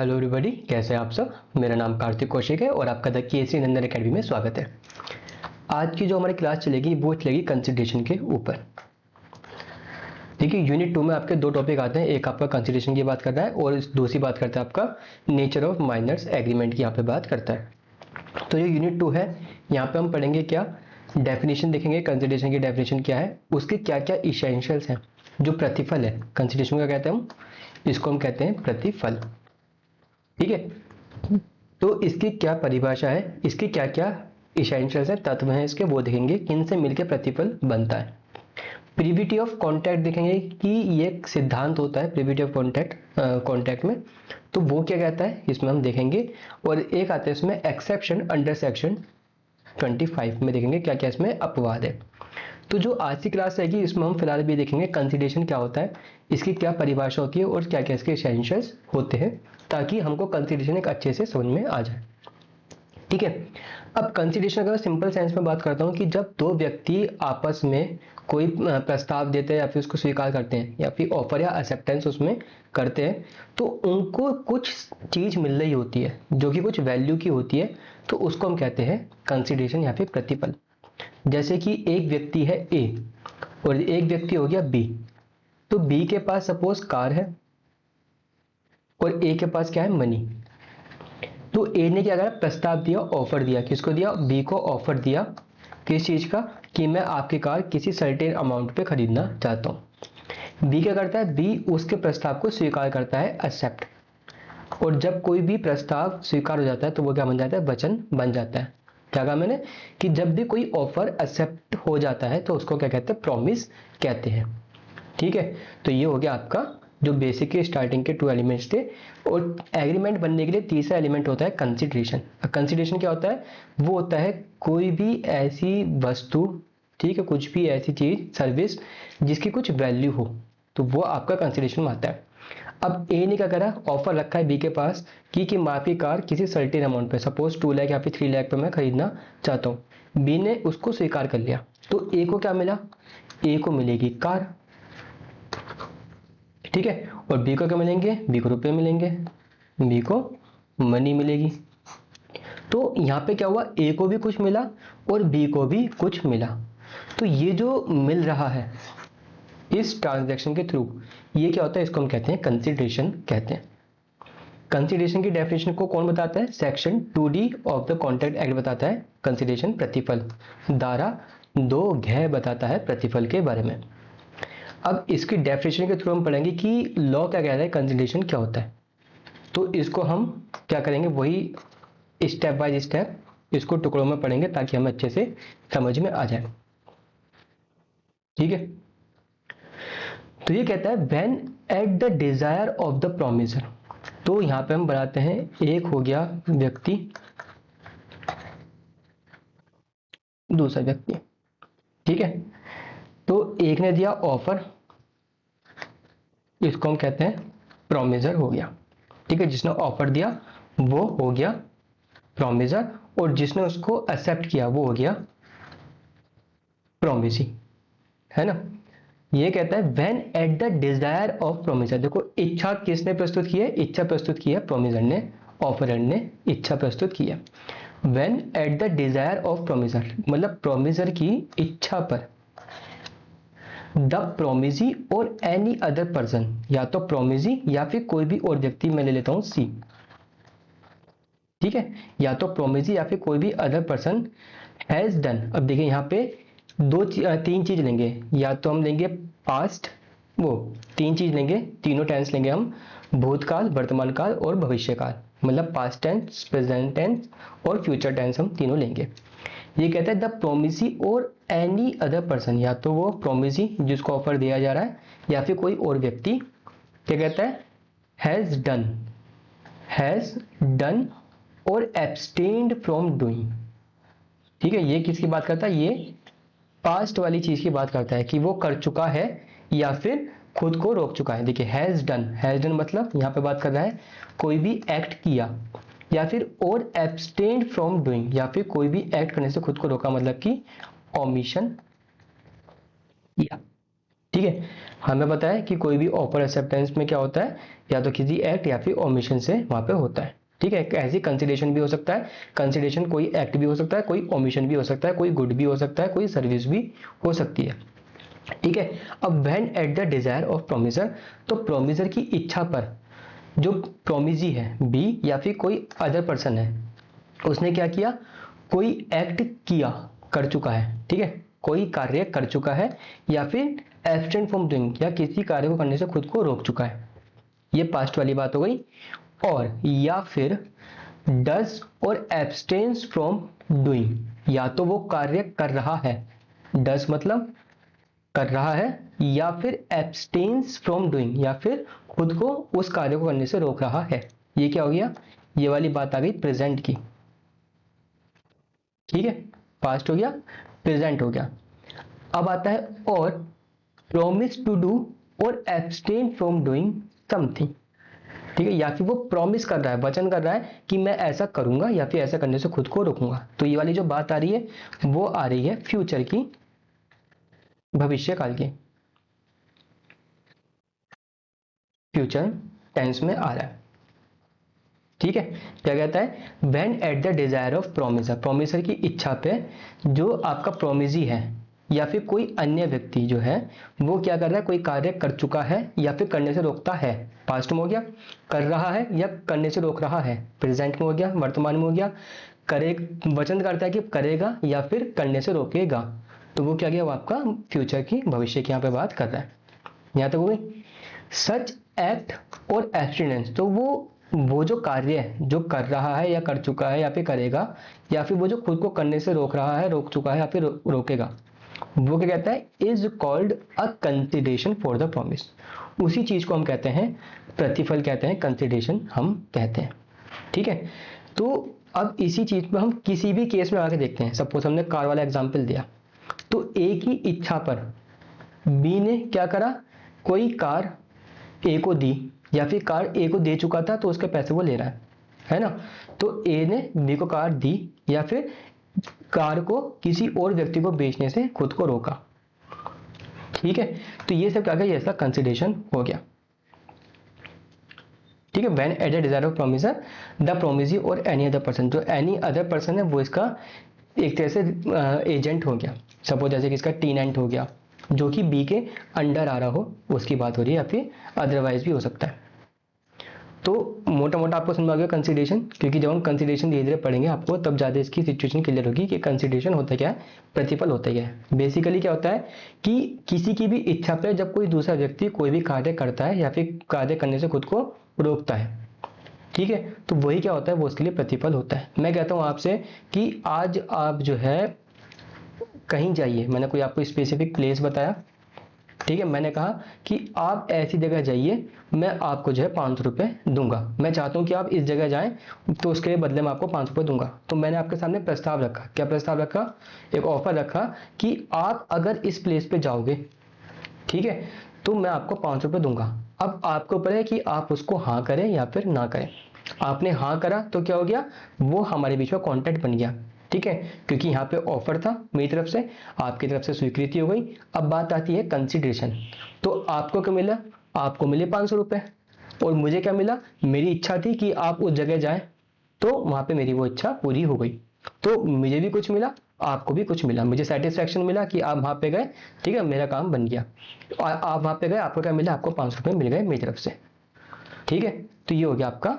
Hello everybody, कैसे हैं आप सब। मेरा नाम कार्तिक कौशिक है और आपका द केसी नंदन एकेडमी में स्वागत है। आज की जो हमारी क्लास चलेगी वो चलेगी कंसिडरेशन के ऊपर। देखिए, यूनिट 2 में आपके दो टॉपिक आते हैं। एक आपका कंसिडरेशन की बात करता है और दूसरी बात करता है आपका नेचर ऑफ माइनर्स एग्रीमेंट की यहाँ पे बात करता है। तो ये यूनिट 2 है, यहाँ पे हम पढ़ेंगे क्या, डेफिनेशन देखेंगे कंसिडरेशन की डेफिनेशन क्या है, उसके क्या क्या इसेंशियल्स हैं, जो प्रतिफल है कंसिडरेशन का कहते हैं हम, इसको हम कहते हैं प्रतिफल। ठीक है, तो इसकी क्या परिभाषा है, इसकी क्या क्या इसेंशियल्स है, तत्व हैं इसके, वो देखेंगे किन से मिलकर प्रतिफल बनता है। प्रीविटी ऑफ कॉन्टैक्ट देखेंगे कि ये एक सिद्धांत होता है प्रीविटी ऑफ कॉन्टैक्ट में, तो वो क्या कहता है इसमें हम देखेंगे। और एक आता है इसमें एक्सेप्शन अंडर सेक्शन 25 में, देखेंगे क्या क्या इसमें अपवाद है। तो जो आज की क्लास रहेगी इसमें हम फिलहाल भी देखेंगे कंसिडरेशन क्या होता है, इसकी क्या परिभाषा होती है और क्या क्या इसके एसेंशियल्स होते हैं, ताकि हमको कंसिडरेशन एक अच्छे से समझ में आ जाए। ठीक है, अब कंसिडरेशन का सिंपल सेंस में बात करता हूं कि जब दो व्यक्ति आपस में कोई प्रस्ताव देते हैं या फिर उसको स्वीकार करते हैं या फिर ऑफर या एक्सेप्टेंस उसमें करते हैं, तो उनको कुछ चीज मिल रही होती है जो कि कुछ वैल्यू की होती है, तो उसको हम कहते हैं कंसिडरेशन या फिर प्रतिफल। जैसे कि एक व्यक्ति है ए और एक व्यक्ति हो गया बी, तो बी के पास सपोज कार है और ए के पास क्या है, मनी। तो ए ने क्या करा, प्रस्ताव दिया, ऑफर दिया, किसको दिया, बी को ऑफर दिया, किस चीज का, कि मैं आपकी कार किसी सर्टेन अमाउंट पे खरीदना चाहता हूं। बी क्या करता है, बी उसके प्रस्ताव को स्वीकार करता है, एक्सेप्ट। और जब कोई भी प्रस्ताव स्वीकार हो जाता है तो वो क्या बन जाता है, वचन बन जाता है। क्या कहा मैंने कि जब भी कोई ऑफर एक्सेप्ट हो जाता है तो उसको क्या कहते हैं, प्रॉमिस कहते हैं। ठीक है, तो ये हो गया आपका जो बेसिक स्टार्टिंग के 2 एलिमेंट्स थे। और एग्रीमेंट बनने के लिए तीसरा एलिमेंट होता है कंसिडरेशन। कंसिडरेशन क्या होता है, वो होता है कोई भी ऐसी वस्तु, ठीक है, कुछ भी ऐसी चीज, सर्विस जिसकी कुछ वैल्यू हो, तो वो आपका कंसिडरेशन में आता है। अब ए ने क्या करा, ऑफर रखा है बी के पास कि मैं आपकी कार किसी सर्टेन अमाउंट पे, सपोज 2 लाख या फिर 3 लाख पे मैं खरीदना चाहता हूँ। बी ने उसको स्वीकार कर लिया, तो ए को क्या मिला, ए को मिलेगी कार। ठीक है, और बी को क्या मिलेंगे, बी को रुपए मिलेंगे, बी को मनी मिलेगी। तो यहाँ पे क्या हुआ, ए को भी कुछ मिला और बी को भी कुछ मिला। तो ये जो मिल रहा है इस ट्रांजैक्शन के थ्रू, ये क्या होता है, इसको हम कहते हैं कंसिडरेशन कहते हैं। कंसिडरेशन की डेफिनेशन को कौन बताता है, section 2D of the contract act बताता है कंसिडरेशन प्रतिफल, धारा 2 बताता है प्रतिफल के बारे में। अब इसकी डेफिनेशन के थ्रू हम पढ़ेंगे कि लॉ क्या कहता है, कंसिडरेशन क्या होता है। तो इसको हम क्या करेंगे, वही स्टेप बाय स्टेप इसको टुकड़ों में पढ़ेंगे ताकि हमें अच्छे से समझ में आ जाए। ठीक है, तो ये कहता है when at the desire of the promisor. तो यहां पे हम बनाते हैं, एक हो गया व्यक्ति, दूसरा व्यक्ति। ठीक है, तो एक ने दिया ऑफर, इसको हम कहते हैं प्रोमिसर हो गया। ठीक है, जिसने ऑफर दिया वो हो गया प्रोमिसर, और जिसने उसको एक्सेप्ट किया वो हो गया प्रोमिसी, है ना। ये कहता है when at the desire of promisor. देखो, इच्छा किसने प्रस्तुत की है, इच्छा प्रस्तुत की है प्रोमिसर ने, ऑफरर ने इच्छा प्रस्तुत की है। When at the desire of promisor मतलब प्रोमिसर की इच्छा पर, द प्रोमिसी और एनी अदर पर्सन, या तो प्रोमिसी या फिर कोई भी और व्यक्ति, मैं ले लेता हूं सी। ठीक है, या तो प्रोमिसी या फिर कोई भी अदर पर्सन हैज डन। अब देखिए यहाँ पे तीन चीज लेंगे, या तो हम लेंगे पास्ट, वो तीन चीज लेंगे, तीनों टेंस लेंगे हम, भूतकाल, वर्तमान काल और भविष्य काल, मतलब पास्ट टेंस, प्रेजेंट टेंस और फ्यूचर टेंस, हम तीनों लेंगे। ये कहता है द प्रोमिसी और एनी अदर पर्सन, या तो वो प्रोमिसी जिसको ऑफर दिया जा रहा है या फिर कोई और व्यक्ति, क्या कहता है, हैज डन और एब्सटेन्ड फ्रॉम डूइंग। ठीक है, ये किसकी बात करता है, ये पास्ट वाली चीज की बात करता है कि वो कर चुका है या फिर खुद को रोक चुका है। देखिए हैज डन मतलब यहां पे बात कर रहा है कोई भी एक्ट किया, या फिर और एब्सटेन्ड फ्रॉम डूइंग, या फिर कोई भी एक्ट करने से खुद को रोका, मतलब कि ओमिशन किया। ठीक है, हमें पता है कि कोई भी ऑफर एक्सेप्टेंस में क्या होता है, या तो किसी एक्ट या फिर ओमिशन से वहां पे होता है। ठीक है, ऐसी कंसिडरेशन भी हो सकता है। कंसिडरेशन कोई एक्ट भी हो सकता है, कोई ओमिशन भी हो सकता है, कोई गुड भी हो सकता है, कोई सर्विस भी हो सकती है। ठीक है, अब when at the desire of promisor, तो प्रोमिसर की इच्छा पर जो प्रोमिजी है बी या फिर कोई अदर पर्सन है, उसने क्या किया, कोई एक्ट किया, कर चुका है। ठीक है, कोई कार्य कर चुका है, या फिर एब्स्टेंट फ्रॉम डूइंग, या किसी कार्य को करने से खुद को रोक चुका है, ये पास्ट वाली बात हो गई। और या फिर डज और एब्सटेन्स फ्रॉम डूइंग, या तो वो कार्य कर रहा है, डज मतलब कर रहा है, या फिर एब्सटेन्स फ्रॉम डूइंग, या फिर खुद को उस कार्य को करने से रोक रहा है। ये क्या हो गया, ये वाली बात आ गई प्रेजेंट की। ठीक है, पास्ट हो गया, प्रेजेंट हो गया। अब आता है और प्रॉमिस टू डू और एब्सटेन फ्रॉम डूइंग समथिंग। ठीक है, या फिर वो प्रॉमिस कर रहा है, वचन कर रहा है कि मैं ऐसा करूंगा या फिर ऐसा करने से खुद को रोकूंगा। तो ये वाली जो बात आ रही है वो आ रही है फ्यूचर की, भविष्य काल की, फ्यूचर टेंस में आ रहा है। ठीक है, क्या कहता है, when at the desire of promisor, promisor की इच्छा पे जो आपका प्रोमिजी है या फिर कोई अन्य व्यक्ति जो है वो क्या कर रहा है, कोई कार्य कर चुका है या फिर करने से रोकता है। पास्ट में हो गया, कर रहा है या करने से रोक रहा है, प्रेजेंट में हो गया, वर्तमान में हो गया, करे, वचन करता है कि करेगा या फिर करने से रोकेगा। तो वो क्या गया, वो आपका फ्यूचर की, भविष्य की यहाँ पे बात कर रहा है। यहाँ तक हो गई। सच एक्ट और एब्स्टिनेंस, तो वो जो कार्य है, जो कर रहा है या कर चुका है या फिर करेगा, या फिर वो जो खुद को करने से रोक रहा है, रोक चुका है या फिर रोकेगा, वो क्या कहता है, is called a consideration for the promise. उसी चीज को हम कहते हैं प्रतिफल, कहते हैं कंसिडरेशन हम कहते हैं। ठीक है, तो अब इसी चीज पे हम किसी भी केस में आके देखते हैं। सपोज हमने कार वाला एग्जाम्पल दिया, तो ए की इच्छा पर बी ने क्या करा, कोई कार ए को दी, या फिर कार ए को दे चुका था तो उसके पैसे वो ले रहा है ना। तो ए ने बी को कार दी, या फिर कार को किसी और व्यक्ति को बेचने से खुद को रोका। ठीक है, तो ये सब क्या गया, ये ऐसा कंसिडरेशन हो गया। ठीक है, when at the desire of promisor the promisee और एनी अदर पर्सन, जो एनी अदर पर्सन है वो इसका एक तरह से एजेंट हो गया। सपोज जैसे कि इसका टीनेंट हो गया, जो कि बी के अंडर आ रहा हो, उसकी बात हो रही है, या फिर अदरवाइज भी हो सकता है। तो मोटा मोटा आपको समझ आ गया कंसिडरेशन, क्योंकि जब हम कंसिडरेशन धीरे धीरे पढ़ेंगे आपको तब ज़्यादा इसकी सिचुएशन क्लियर होगी कि कंसिडरेशन होता क्या है, प्रतिफल होता क्या है। बेसिकली क्या होता है कि किसी की भी इच्छा पर जब कोई दूसरा व्यक्ति कोई भी कार्य करता है या फिर कार्य करने से खुद को रोकता है, ठीक है, तो वही क्या होता है, वो उसके लिए प्रतिफल होता है। मैं कहता हूँ आपसे कि आज आप जो है कहीं जाइए, मैंने कोई आपको स्पेसिफिक प्लेस बताया, ठीक है, मैंने कहा कि आप ऐसी जगह जाइए, मैं आपको जो है 500 रुपये दूंगा, मैं चाहता हूं कि आप इस जगह जाएं, तो उसके बदले में आपको 500 रुपये दूंगा। तो मैंने आपके सामने प्रस्ताव रखा, क्या प्रस्ताव रखा, एक ऑफर रखा कि आप अगर इस प्लेस पे जाओगे, ठीक है, तो मैं आपको 500 रुपये दूंगा। अब आपको ऊपर है कि आप उसको हाँ करें या फिर ना करें। आपने हाँ करा तो क्या हो गया, वो हमारे बीच में कॉन्ट्रैक्ट बन गया। ठीक है, क्योंकि यहाँ पे ऑफर था मेरी तरफ से, आपकी तरफ से स्वीकृति हो गई। अब बात आती है कंसिडरेशन। तो आपको क्या मिला, आपको मिले 500 रुपये, और मुझे क्या मिला, मेरी इच्छा थी कि आप उस जगह जाएं, तो वहां पे मेरी वो इच्छा पूरी हो गई। तो मुझे भी कुछ मिला, आपको भी कुछ मिला, मुझे सेटिस्फैक्शन मिला कि आप वहां पे गए, ठीक है, मेरा काम बन गया। आप वहां पे गए, आपको क्या मिला, आपको 500 रुपये मिल गए मेरी तरफ से। ठीक है, तो ये हो गया आपका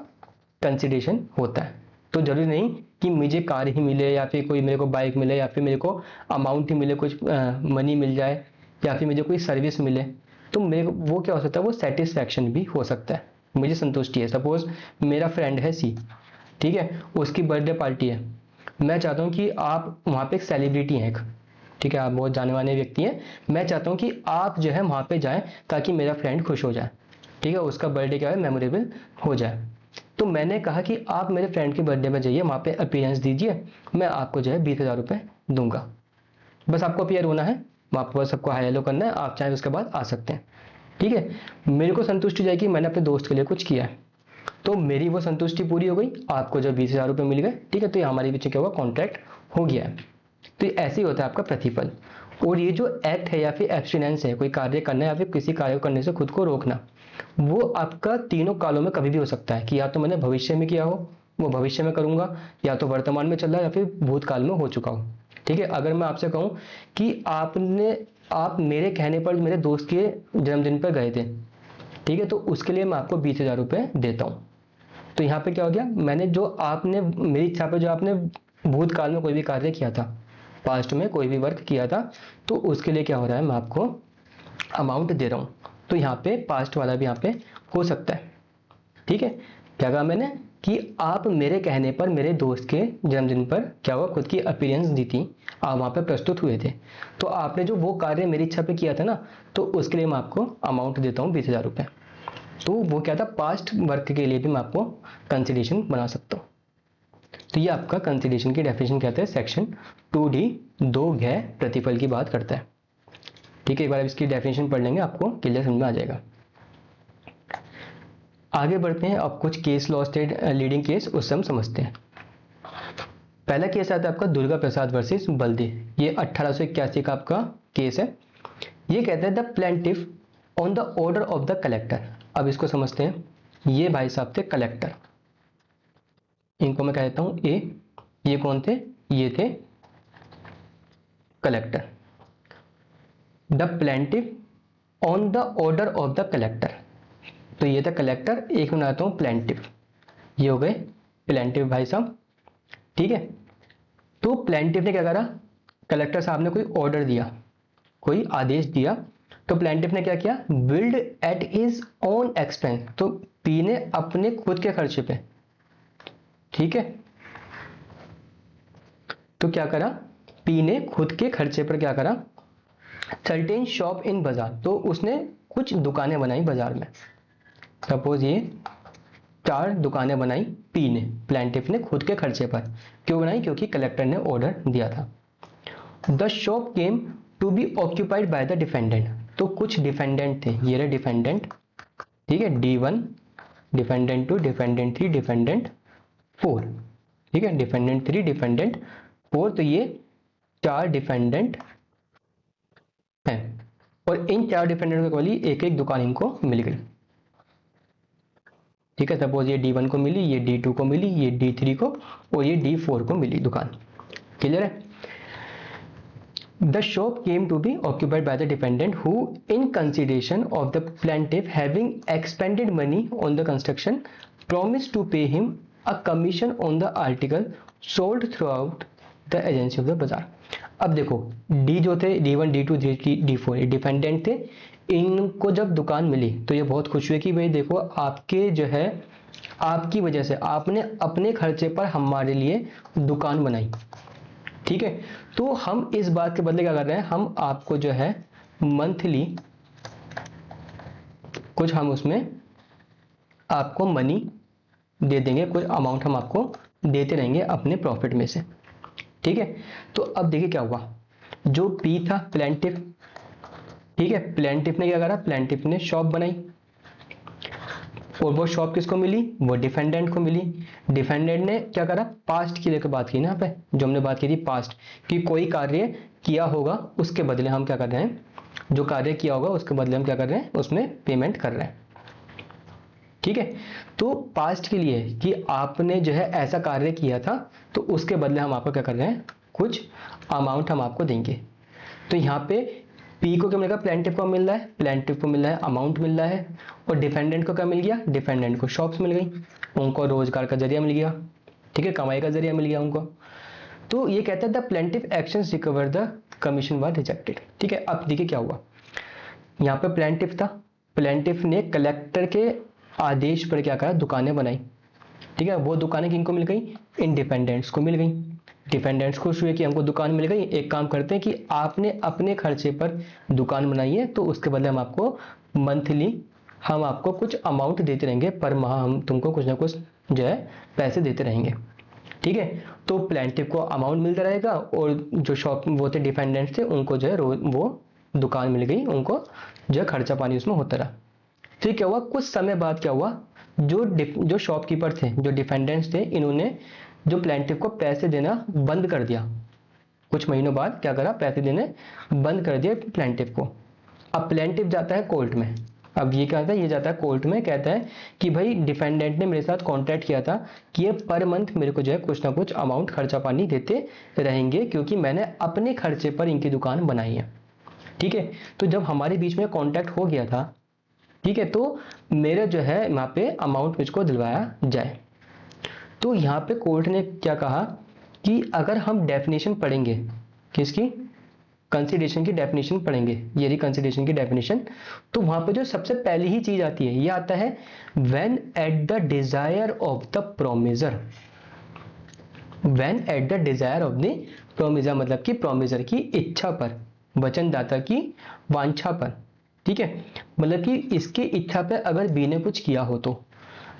कंसिडरेशन होता है। तो जरूरी नहीं कि मुझे कार ही मिले, या फिर कोई मेरे को बाइक मिले, या फिर मेरे को अमाउंट ही मिले, कुछ मनी मिल जाए, या फिर मुझे कोई सर्विस मिले। तो मेरे को वो क्या हो सकता है, वो सेटिस्फैक्शन भी हो सकता है, मुझे संतुष्टि है। सपोज मेरा फ्रेंड है सी, ठीक है, उसकी बर्थडे पार्टी है, मैं चाहता हूँ कि आप वहाँ पे एक सेलिब्रिटी हैं एक, ठीक है, आप बहुत जाने माने व्यक्ति हैं, मैं चाहता हूँ कि आप जो है वहाँ पे जाएं ताकि मेरा फ्रेंड खुश हो जाए, ठीक है, उसका बर्थडे क्या है, मेमोरेबल हो जाए। तो मैंने कहा कि आप मेरे फ्रेंड के बर्थडे में जाइए, वहाँ पे अपीयरेंस दीजिए, मैं आपको जो है 20,000 रुपये दूंगा। बस आपको अपीयर होना है, वहाँ पर सबको हाई हेलो करना है, आप चाहे उसके बाद आ सकते हैं। ठीक है, मेरे को संतुष्टि जाएगी, मैंने अपने दोस्त के लिए कुछ किया है, तो मेरी वो संतुष्टि पूरी हो गई, आपको जो 20,000 रुपये मिल गए। ठीक है, तो ये हमारे पीछे क्या हुआ, कॉन्ट्रैक्ट हो गया है। तो ऐसे ही होता है आपका प्रतिफल। और ये जो एक्ट है या फिर एब्स्टिनेंस है, कोई कार्य करना या फिर किसी कार्य को करने से खुद को रोकना, वो आपका तीनों कालों में कभी भी हो सकता है कि या तो मैंने भविष्य में किया हो, वो भविष्य में करूंगा, या तो वर्तमान में चल रहा है, या फिर भूतकाल में हो चुका हो। ठीक है, अगर मैं आपसे कहूं कि आप मेरे कहने पर मेरे दोस्त के जन्मदिन पर गए थे, ठीक है, तो उसके लिए मैं आपको 20,000 रुपये देता हूँ। तो यहाँ पे क्या हो गया, मैंने जो आपने मेरी इच्छा पर जो आपने भूतकाल में कोई भी कार्य किया था, पास्ट में कोई भी वर्क किया था, तो उसके लिए क्या हो रहा है, मैं आपको अमाउंट दे रहा हूँ। तो यहाँ पे पास्ट वाला भी यहाँ पे हो सकता है। ठीक है, क्या कहा मैंने कि आप मेरे कहने पर मेरे दोस्त के जन्मदिन पर क्या हुआ, खुद की अपीयरेंस दी थी, आप वहाँ पे प्रस्तुत हुए थे, तो आपने जो वो कार्य मेरी इच्छा पे किया था ना, तो उसके लिए मैं आपको अमाउंट देता हूँ 20,000 रुपये। तो वो क्या था, पास्ट वर्क के लिए भी मैं आपको कंसिडरेशन बना सकता हूँ। तो ये आपका कंसिडरेशन की डेफिनेशन कहते हैं सेक्शन 2D, दो गैर प्रतिफल की बात करता है। ठीक है, एक बार इसकी डेफिनेशन पढ़ लेंगे, आपको क्लियर समझ में आ जाएगा। आगे बढ़ते हैं, अब कुछ case law state leading case उससे हम समझते हैं। पहला केस आता है आपका दुर्गा प्रसाद वर्सेस बल्दी, ये 1881 का आपका केस है। ये कहते हैं the plaintiff on the order of the collector. अब इसको समझते हैं, ये भाई साहब थे कलेक्टर, इनको मैं कह देता हूं ए, ये कौन थे, ये थे collector. The plaintiff on the order of the collector, तो ये था कलेक्टर, एक बनाता हूं प्लेंटिफ, ये हो गए प्लेंटिफ भाई साहब। ठीक है, तो प्लेंटिफ ने क्या करा, कलेक्टर साहब ने कोई ऑर्डर दिया, कोई आदेश दिया, तो प्लेंटिफ ने क्या किया, build at his own expense, तो पी ने अपने खुद के खर्चे पे, ठीक है, तो क्या करा, पी ने खुद के खर्चे पर क्या करा, सर्टेन शॉप इन बाजार, तो उसने कुछ दुकानें बनाई बाजार में। सपोज ये 4 दुकानें बनाई पी ने, प्लेंटिफ ने खुद के खर्चे पर, क्यों बनाई, क्योंकि कलेक्टर ने ऑर्डर दिया था। The shop came to be occupied by the defendant, तो कुछ डिफेंडेंट थे, ये रहे डिफेंडेंट, ठीक है, D1, डिफेंडेंट 2, डिफेंडेंट 3, डिफेंडेंट 4, ठीक है, डिफेंडेंट 3, डिफेंडेंट 4, तो ये 4 डिफेंडेंट हैं, और इन 4 डिफेंडेंट को वाली एक एक दुकान इनको मिल गई। ठीक है, सपोज ये D1 को मिली, ये D2 को मिली, ये D3 को, और ये D4 को मिली दुकान। क्लियर है। The shop came to be occupied by the defendant who, in consideration of the plaintiff having expended money on the construction, promised to pay him a commission on the article sold throughout the agency of the bazaar। अब देखो, D जो थे, D1, D2, D4 ये defendant थे, इनको जब दुकान मिली तो ये बहुत खुश हुए कि भाई देखो, आपके जो है, आपकी वजह से आपने अपने खर्चे पर हमारे लिए दुकान बनाई। ठीक है, तो हम इस बात के बदले क्या कर रहे हैं, हम आपको जो है मंथली कुछ हम उसमें आपको मनी दे देंगे, कुछ अमाउंट हम आपको देते रहेंगे अपने प्रॉफिट में से। ठीक है, तो अब देखिए क्या हुआ, जो पी था प्लेंटिफ, ठीक है, प्लेंटिफ ने क्या करा, प्लेंटिफ ने शॉप बनाई, और वो शॉप किसको मिली, वो डिफेंडेंट को मिली। डिफेंडेंट ने क्या करा, पास्ट की लेकर बात की ना, पे जो हमने बात की थी पास्ट कि कोई कार्य किया होगा उसके बदले हम क्या कर रहे हैं, जो कार्य किया होगा उसके बदले हम क्या कर रहे हैं, उसमें पेमेंट कर रहे हैं। ठीक है, तो पास्ट के लिए कि आपने जो है ऐसा कार्य किया था, तो उसके बदले हम आपको क्या कर रहे हैं, कुछ अमाउंट हम आपको देंगे। तो यहाँ पे पी को क्या मिलेगा, प्लेंटिफ को मिल रहा है, प्लेंटिफ को मिल रहा है अमाउंट मिल रहा है, और डिफेंडेंट को क्या मिल गया, डिफेंडेंट को शॉप्स मिल गई, उनको रोजगार का जरिया मिल गया, ठीक है, कमाई का जरिया मिल गया उनको। तो ये कहता है the plaintiff actions recover the commission was rejected. ठीक है, अब देखिए क्या हुआ, यहाँ पे प्लेंटिफ था, प्लेंटिफ ने कलेक्टर के आदेश पर क्या करा, दुकानें बनाई। ठीक है, वो दुकानें किनको मिल गई, इंडिपेंडेंट्स को मिल गई। डिफेंडेंट्स खुश हुए कि हमको दुकान मिल गई, एक काम करते हैं कि आपने अपने खर्चे पर दुकान बनाई है, तो उसके बदले हम आपको मंथली हम आपको कुछ अमाउंट देते रहेंगे, पर माह हम तुमको कुछ ना कुछ जो है पैसे देते रहेंगे। ठीक है, तो प्लेंटिफ को अमाउंट मिलता रहेगा, और जो शॉप वो थे डिफेंडेंट्स थे, उनको जो है वो दुकान मिल गई, उनको जो है खर्चा पानी उसमें होता रहा। तो क्या हुआ, कुछ समय बाद क्या हुआ, जो शॉपकीपर थे, जो डिफेंडेंट्स थे, इन्होंने जो प्लेंटिफ को पैसे देना बंद कर दिया, कुछ महीनों बाद क्या करा, पैसे देने बंद कर दिए प्लेंटिफ को। अब प्लेंटिफ जाता है कोर्ट में। अब ये क्या होता है, ये जाता है कोर्ट में, कहता है कि भाई डिफेंडेंट ने मेरे साथ कॉन्ट्रैक्ट किया था कि ये पर मंथ मेरे को जो है कुछ ना कुछ अमाउंट खर्चा पानी देते रहेंगे, क्योंकि मैंने अपने खर्चे पर इनकी दुकान बनाई है। ठीक है, तो जब हमारे बीच में कॉन्ट्रैक्ट हो गया था, ठीक है, तो मेरे जो है यहाँ पे अमाउंट मुझको दिलवाया जाए। तो यहाँ पे कोर्ट ने क्या कहा कि अगर हम डेफिनेशन पढ़ेंगे, किसकी, कंसीडरेशन की डेफिनेशन पढ़ेंगे, ये रही कंसीडरेशन की डेफिनेशन, तो वहां पे जो सबसे पहली ही चीज आती है, ये आता है when at the desire of the promisor. When at the desire of the promisor मतलब कि प्रोमिजर की इच्छा पर, वचनदाता की वांछा पर। ठीक है, मतलब कि इसकी इच्छा पे अगर बी ने कुछ किया हो तो।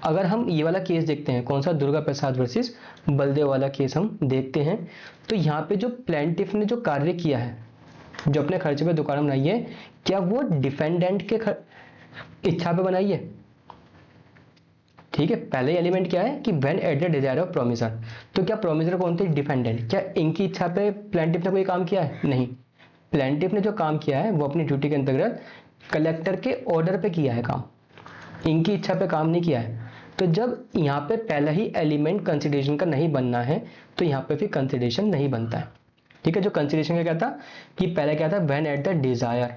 अगर हम ये वाला केस देखते हैं, कौन सा, दुर्गा प्रसाद वर्सेस बलदेव वाला केस हम देखते हैं, तो यहाँ पे जो प्लेंटिफ ने जो कार्य किया है, जो अपने खर्चे पे दुकान बनाई है, क्या वो डिफेंडेंट के इच्छा पे बनाई है? ठीक है, पहले एलिमेंट क्या है कि when at the desire of promisor. तो क्या प्रोमिसर कौन थे, डिफेंडेंट, क्या इनकी इच्छा पे प्लेंटिफ ने कोई काम किया है? नहीं। प्लेंटिफ ने जो काम किया है वो अपनी ड्यूटी के अंतर्गत कलेक्टर के ऑर्डर पे किया है काम, इनकी इच्छा पे काम नहीं किया है। तो जब यहाँ पे पहला ही एलिमेंट कंसिडरेशन का नहीं बनना है, तो यहाँ पे फिर कंसिडरेशन नहीं बनता है। ठीक है, जो कंसिडरेशन का क्या था कि पहले क्या था, when at the desire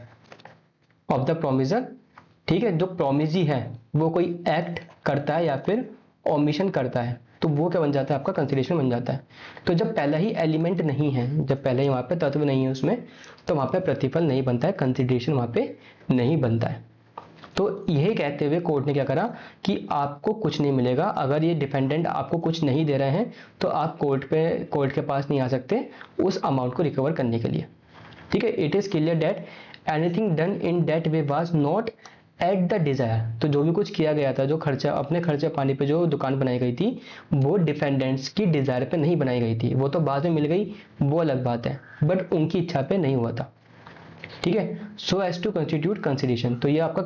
of the promisor. ठीक है, जो प्रोमिजी है वो कोई एक्ट करता है या फिर ओमिशन करता है, तो वो क्या बन जाता है, आपका कंसिडरेशन बन जाता है। तो जब पहला ही एलिमेंट नहीं है, जब पहले ही वहां पे तत्व नहीं है उसमें, तो वहां पे प्रतिफल नहीं बनता है, कंसिडरेशन वहां पे नहीं बनता है। तो यही कहते हुए कोर्ट ने क्या करा कि आपको कुछ नहीं मिलेगा, अगर ये डिफेंडेंट आपको कुछ नहीं दे रहे हैं तो आप कोर्ट के पास नहीं आ सकते उस अमाउंट को रिकवर करने के लिए। ठीक है, it is clear that anything done in that way was not at the Dzire. तो जो भी कुछ किया गया था, जो खर्चा, अपने खर्चे पानी पे जो दुकान बनाई गई थी, वो डिफेंडेंट्स की डिजायर पे नहीं बनाई गई थी, वो तो बाद में मिल गई, वो अलग बात है, बट उनकी इच्छा पे नहीं हुआ था। ठीक है, so as to constitute consideration, तो ये आपका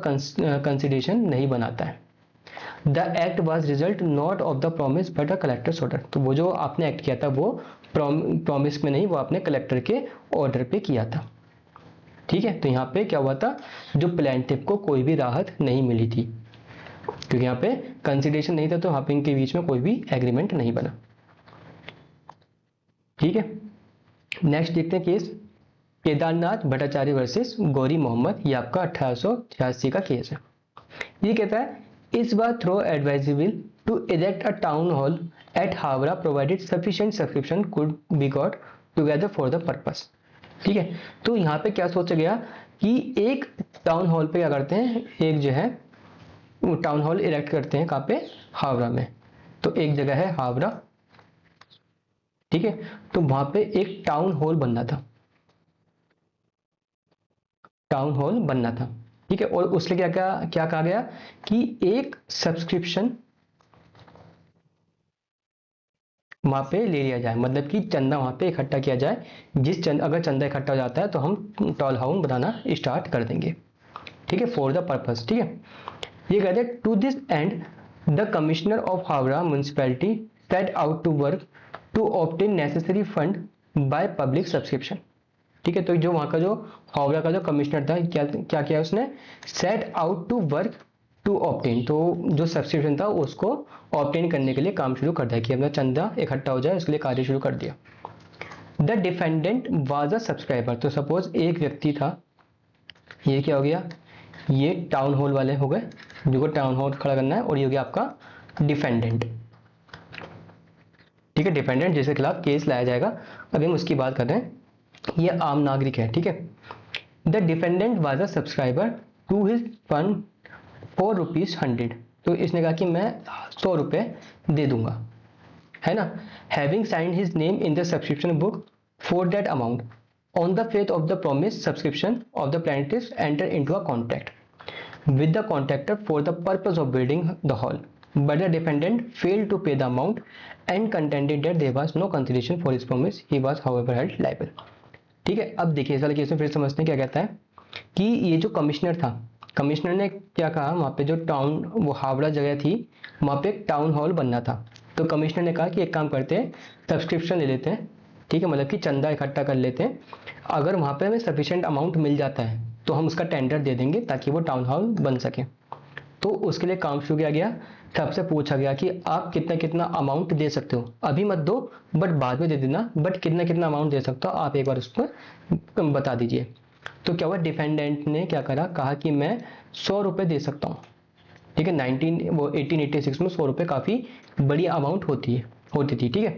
कंसिडरेशन नहीं बनाता है। The act was result not of the promise but a collector's order. तो वो जो आपने एक्ट किया था वो प्रोमिस में नहीं, वो आपने कलेक्टर के ऑर्डर पे किया था। ठीक है, तो यहाँ पे क्या हुआ था, जो प्लेंटिफ को कोई भी राहत नहीं मिली थी, क्योंकि यहाँ पे कंसिडरेशन नहीं था, तो यहाँ पे इनके बीच में कोई भी एग्रीमेंट नहीं बना। ठीक है, नेक्स्ट देखते हैं केस केदारनाथ भट्टाचार्य वर्सेस गौरी मोहम्मद। ये आपका 1886 का केस है। ये कहता है इस बार thought advisable to erect a town hall at Howrah provided sufficient subscription could be got together for the purpose. ठीक है, तो यहाँ पे क्या सोचा गया कि एक टाउन हॉल पे क्या करते हैं, एक जो है टाउन हॉल इरेक्ट करते हैं, कहाँ पे, हावड़ा में। तो एक जगह है हावड़ा, ठीक है, तो वहां पे एक टाउन हॉल बनना था, टाउन हॉल बनना था। ठीक है, और उसके क्या क्या क्या कहा गया कि एक सब्सक्रिप्शन वहां पे ले लिया जाए, मतलब कि चंदा वहां पे इकट्ठा किया जाए। अगर चंदा इकट्ठा हो जाता है तो हम टॉल हाउस बनाना स्टार्ट कर देंगे। ठीक है, फॉर द पर्पस। ठीक है, ये कहते हैं to this end the commissioner of Howrah municipality set out to work to obtain necessary fund by public subscription. ठीक है, तो जो वहां का जो हावड़ा का जो कमिश्नर था, क्या क्या किया उसने, set out to work to obtain, तो जो सब्सक्रिप्शन था उसको ऑब्टेन करने के लिए काम शुरू कर दिया कि अपना चंदा इकट्ठा हो जाए, उसके लिए कार्य शुरू कर दिया। The defendant was a subscriber. तो सपोज एक व्यक्ति था, ये क्या हो गया, ये टाउन हॉल वाले हो गए जिनको टाउन हॉल खड़ा करना है, और ये हो गया आपका डिफेंडेंट। ठीक है, डिफेंडेंट जिसके खिलाफ केस लाया जाएगा, अभी हम उसकी बात कर रहे हैं, ये आम नागरिक है। ठीक है, the defendant was a subscriber to his fund for ₹100। तो इसने कहा कि मैं 100 रुपये दे दूंगा, है ना, having signed his name in the subscription book for that amount on the faith of the promise subscription of the plaintiffs enter into a contract with the contractor for the purpose of building the hall, but the defendant failed to pay the amount and contended that there was no consideration for his promise. He was however held liable. ठीक है, अब देखिए इस वाले case में फिर समझते हैं क्या कहता है कि ये जो कमिश्नर था, कमिश्नर ने क्या कहा, वहां पे जो टाउन, वो हावड़ा जगह थी, वहां पे एक टाउन हॉल बनना था। तो कमिश्नर ने कहा कि एक काम करते हैं, सब्सक्रिप्शन ले लेते हैं ठीक है, मतलब कि चंदा इकट्ठा कर लेते हैं। अगर वहाँ पे हमें सफिशिएंट अमाउंट मिल जाता है तो हम उसका टेंडर दे देंगे ताकि वो टाउन हॉल बन सके। तो उसके लिए काम शुरू किया गया। सबसे पूछा गया कि आप कितना कितना अमाउंट दे सकते हो, अभी मत दो बट बाद में दे देना, बट कितना कितना अमाउंट दे सकते हो आप एक बार उसको बता दीजिए। तो क्या हुआ, डिफेंडेंट ने क्या करा, कहा कि मैं 100 रुपये दे सकता हूँ। ठीक है, 1886 में 100 रुपये काफ़ी बड़ी अमाउंट होती थी। ठीक है,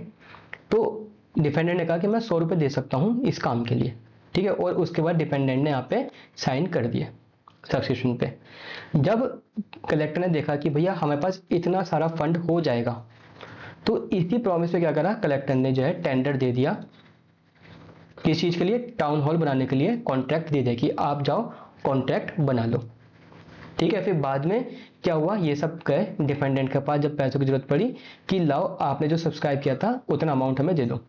तो डिफेंडेंट ने कहा कि मैं 100 रुपये दे सकता हूँ इस काम के लिए। ठीक है, और उसके बाद डिफेंडेंट ने यहाँ पे साइन कर दिया सब्सक्रिप्शन पे। जब कलेक्टर ने देखा कि भैया हमारे पास इतना सारा फंड हो जाएगा, तो इसी प्रॉमिस पे क्या करा, कलेक्टर ने जो है टेंडर दे दिया। किस चीज़ के लिए, टाउन हॉल बनाने के लिए कॉन्ट्रैक्ट दे दिया कि आप जाओ कॉन्ट्रैक्ट बना लो। ठीक है, फिर बाद में क्या हुआ, ये सब गए डिफेंडेंट के पास जब पैसों की जरूरत पड़ी कि लाओ आपने जो सब्सक्राइब किया था उतना अमाउंट हमें दे दो।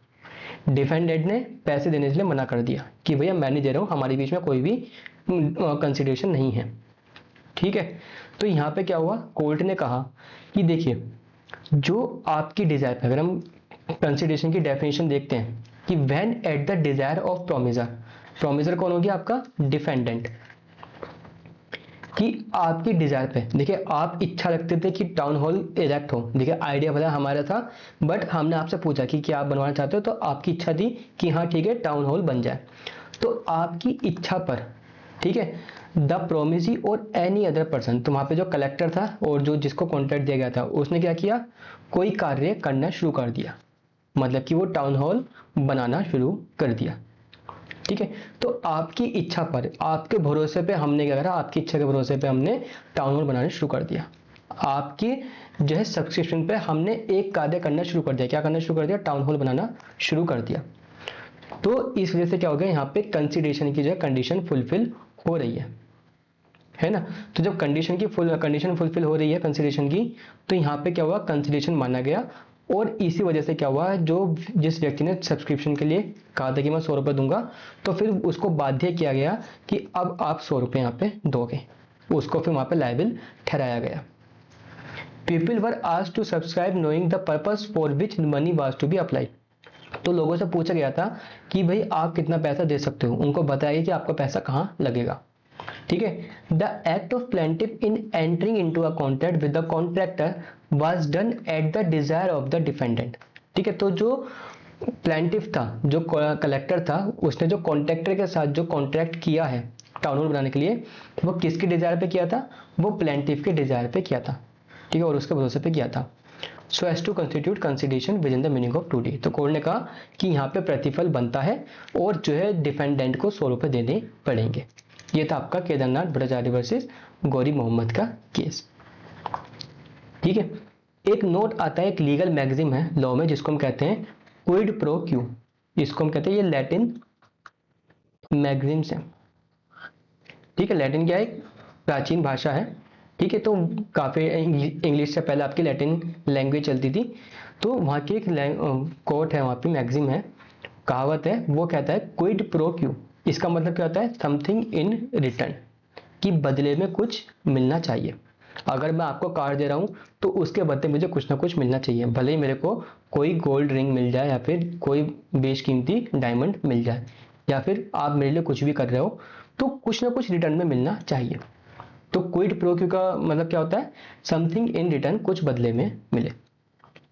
डिफेंडेंट ने पैसे देने के लिए मना कर दिया कि भैया मैं नहीं दे रहा हूँ, हमारे बीच में कोई भी कंसिडरेशन नहीं है। ठीक है, तो यहाँ पे क्या हुआ, कोर्ट ने कहा कि देखिए जो आपकी डिजायर है, अगर हम कंसिडरेशन की डेफिनेशन देखते हैं कि when at the desire of promisor, promisor कौन हो गया आपका, डिफेंडेंट, कि आपकी डिजायर पे, देखिए आप इच्छा रखते थे कि टाउन हॉल इरेक्ट हो। देखिए आइडिया भला हमारा था, बट हमने आपसे पूछा कि क्या आप बनवाना चाहते हो, तो आपकी इच्छा थी कि हाँ ठीक है टाउन हॉल बन जाए। तो आपकी इच्छा पर, ठीक है, द प्रोमिसी और एनी अदर पर्सन, तो वहां पे जो कलेक्टर था और जो जिसको कॉन्ट्रैक्ट दिया गया था उसने क्या किया, कोई कार्य करना शुरू कर दिया, मतलब कि वो टाउन हॉल बनाना शुरू कर दिया। ठीक है, तो आपकी इच्छा पर, आपके भरोसे पे हमने क्या करा, आपकी इच्छा के भरोसे पे हमने टाउन हॉल बनाना शुरू कर दिया। आपकी जो है सब्सक्रिप्शन पे हमने एक कार्य करना शुरू कर दिया। क्या करना शुरू कर दिया, टाउन हॉल बनाना शुरू कर दिया। तो इस वजह से क्या हो गया, यहाँ पे कंसिडरेशन की जो है कंडीशन फुलफिल हो रही है ना। तो जब कंडीशन फुलफिल हो रही है कंसिडरेशन की, तो यहाँ पे क्या हुआ, कंसिडरेशन माना गया। और इसी वजह से क्या हुआ, जो जिस व्यक्ति ने सब्सक्रिप्शन के लिए कहा था कि मैं 100 रुपये दूंगा, तो फिर उसको बाध्य किया गया कि अब आप 100 रुपये यहाँ पे दोगे, उसको फिर वहां पे लायबिल ठहराया गया। People were asked to subscribe knowing the purpose for which money was to be applied. तो लोगों से पूछा गया था कि भाई आप कितना पैसा दे सकते हो, उनको बताइए कि आपका पैसा कहाँ लगेगा। ठीक है, the act of plaintiff in entering into a contract with the contractor was done at the desire of the defendant. ठीक है, तो जो प्लेंटिफ था, जो कलेक्टर था, उसने जो कॉन्ट्रैक्टर के साथ जो कॉन्ट्रैक्ट किया है टाउन हॉल बनाने के लिए, वो किसके डिजायर पे किया था, वो प्लेंटिफ के डिजायर पे किया था। ठीक है, और उसके भरोसे पे किया था। So as to constitute consideration within the meaning of 2D। तो कोर्ट ने कहा कि यहाँ पे प्रतिफल बनता है और जो है डिफेंडेंट को 100 रुपये देने पड़ेंगे। ये था आपका केदारनाथ भट्टाचार्य वर्सेस गौरी मोहम्मद का केस। ठीक है, एक नोट आता है, एक लीगल मैगजिम है लॉ में जिसको हम कहते हैं क्विड प्रो क्यू, इसको हम कहते हैं, ये लैटिन मैगजिम से। ठीक है, लैटिन क्या है, प्राचीन भाषा है। ठीक है, तो काफ़ी इंग्लिश से पहले आपकी लैटिन लैंग्वेज चलती थी। तो वहाँ की एक कोट है, वहाँ पे मैगजिम है, कहावत है, वो कहता है क्विड प्रो क्यू। इसका मतलब क्या होता है, समथिंग इन रिटर्न, कि बदले में कुछ मिलना चाहिए। अगर मैं आपको कार दे रहा हूँ तो उसके बदले मुझे कुछ ना कुछ मिलना चाहिए, भले ही मेरे को कोई गोल्ड रिंग मिल जाए या फिर कोई बेशकीमती डायमंड मिल जाए, या फिर आप मेरे लिए कुछ भी कर रहे हो, तो कुछ ना कुछ रिटर्न में मिलना चाहिए। तो क्विड प्रो क्यू का मतलब क्या होता है, समथिंग इन रिटर्न, कुछ बदले में मिले।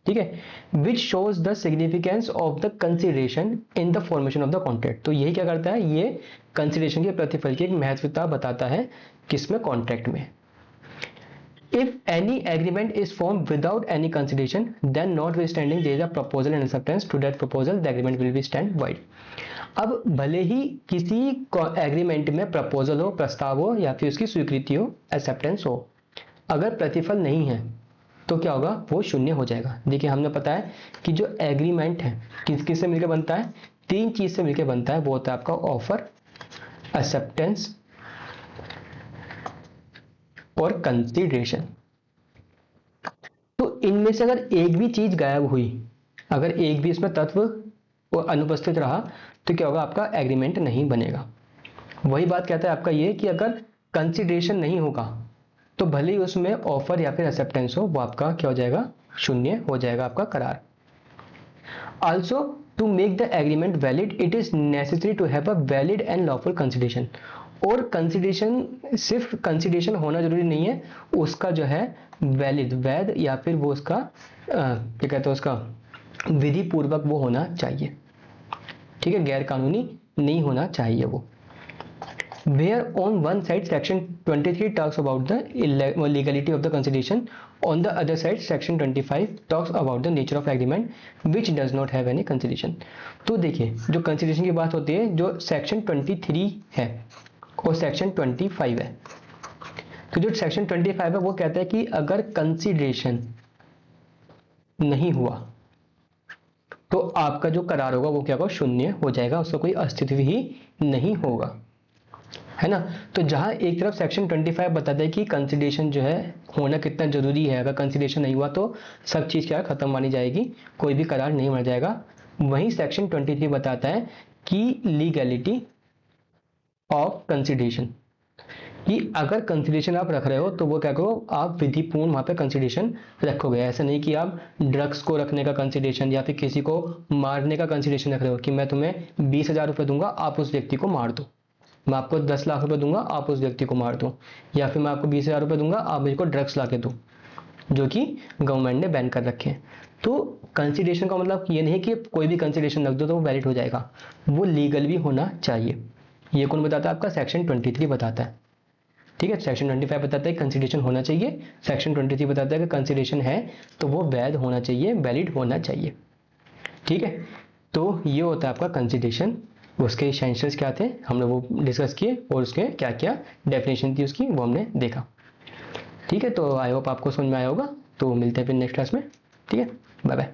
ठीक है, which shows the significance of the consideration in the formation of the contract. तो यही क्या करता है, ये कंसिडरेशन के प्रतिफल की एक महत्वता बताता है, किसमें, कॉन्ट्रैक्ट में। If any agreement is formed without any consideration, then notwithstanding there is a proposal and acceptance to that proposal, the agreement will be stand void. अब भले ही किसी एग्रीमेंट में प्रपोजल हो, प्रस्ताव हो, या फिर उसकी स्वीकृति हो, एक्सेप्टेंस हो, अगर प्रतिफल नहीं है तो क्या होगा, वो शून्य हो जाएगा। देखिए हमने पता है कि जो एग्रीमेंट है किस किस से मिलकर बनता है, 3 चीज से मिलकर बनता है। वो होता है आपका ऑफर, एक्सेप्टेंस और कंसीडरेशन। तो इनमें से अगर एक भी चीज गायब हुई, अगर एक भी इसमें तत्व अनुपस्थित रहा, तो क्या होगा, आपका एग्रीमेंट नहीं बनेगा। वही बात कहता है आपका ये कि अगर कंसीडरेशन नहीं होगा तो भले ही उसमें ऑफर या फिर एक्सेप्टेंस हो, वो आपका क्या हो जाएगा, शून्य हो जाएगा आपका करार। Also, to make the agreement valid, it is necessary to have a valid and lawful consideration. और कंसिडरेशन सिर्फ कंसिडरेशन होना जरूरी नहीं है, उसका जो है वैलिड, वैध या फिर वो उसका क्या कहते हैं, उसका विधि पूर्वक वो होना चाहिए, ठीक है, गैर कानूनी नहीं होना चाहिए वो. Where on one side section 23 talks about the legality of the consideration, on the other side section 25 talks about the nature of agreement which does not have any consideration. तो देखिए जो कंसिडरेशन की बात होती है, जो सेक्शन 23 है और सेक्शन 25 है, तो जो सेक्शन 25 है वो कहता है कि अगर कंसिडरेशन नहीं हुआ तो आपका जो करार होगा वो क्या होगा, शून्य हो जाएगा, उसका कोई अस्तित्व ही नहीं होगा, है ना. तो जहां एक तरफ सेक्शन 25 बताता है कि कंसिडरेशन जो है होना कितना जरूरी है, अगर कंसिडरेशन नहीं हुआ तो सब चीज क्या खत्म मानी जाएगी, कोई भी करार नहीं माना जाएगा. वहीं सेक्शन 23 बताता है कि लीगैलिटी ऑफ कंसिडरेशन, कि अगर कंसिडरेशन आप रख रहे हो तो वो क्या करो, आप विधिपूर्ण वहां पे कंसिडरेशन रखोगे. ऐसा नहीं कि आप ड्रग्स को रखने का कंसिडरेशन या फिर किसी को मारने का कंसिडरेशन रख रहे हो कि मैं तुम्हें 20,000 रुपये दूंगा, आप उस व्यक्ति को मार दो, मैं आपको 10 लाख रुपए दूंगा, आप उस व्यक्ति को मार दो, या फिर मैं आपको 20,000 रुपये दूंगा, आप मुझको ड्रग्स ला के दो, जो कि गवर्नमेंट ने बैन कर रखे हैं. तो कंसिडरेशन का मतलब ये नहीं कि कोई भी कंसिडरेशन रख दो तो वो वैलिड हो जाएगा, वो लीगल भी होना चाहिए. ये कौन बताता है, आपका सेक्शन 23 बताता है, ठीक है. सेक्शन 25 बताता है कंसिडरेशन होना चाहिए, सेक्शन 23 बताता है कि कंसिडरेशन है तो वो वैध होना चाहिए, वैलिड होना चाहिए, ठीक है. तो ये होता है आपका कंसिडरेशन. उसके एसेंशियल्स क्या थे हमने वो डिस्कस किए, और उसके क्या क्या डेफिनेशन थी उसकी वो हमने देखा, ठीक है. तो आई होप आपको समझ में आया होगा. तो मिलते हैं फिर नेक्स्ट क्लास में, ठीक है. Bye bye.